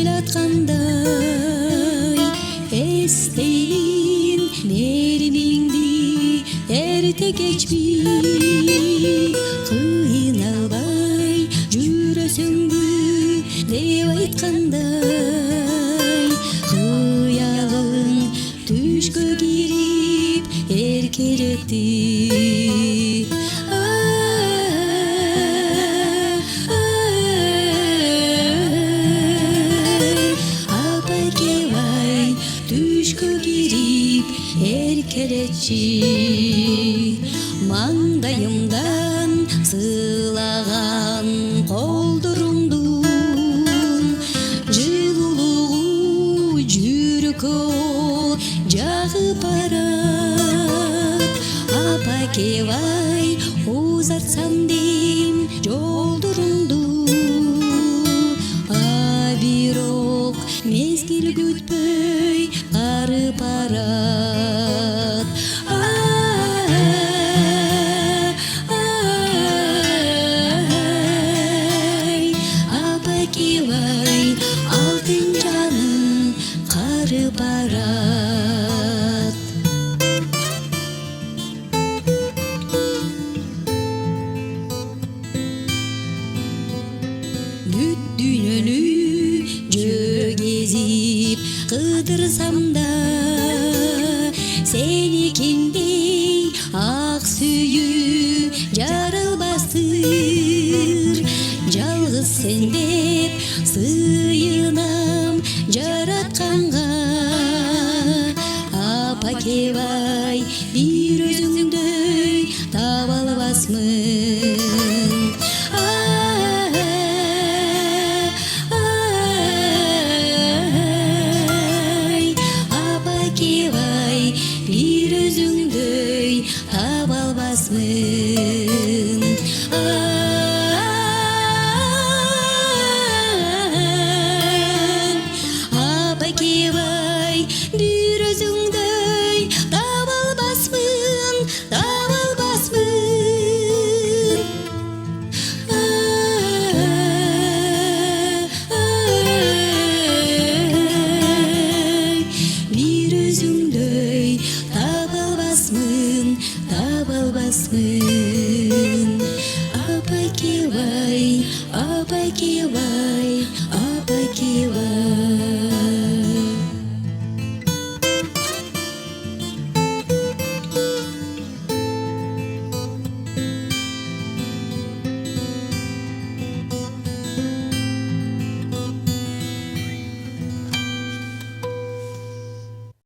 ыйлаткандай эстейин неримиңди эрте кечпи кыйналбай жүрөсүңбү деп айткандай кыялың түшкө кирип эркелетти түшкө кирип эркелетчи маңдайымдан сыйлаган колдуруңдун жылуулугу жүрөккө жагып барат апакебай узатсам дейм жолдуруңду бирок мезгил күтпөй арып барат апакебай алтын жаным карып барат бүт дүйнөнү жөө кезип кыдырсам да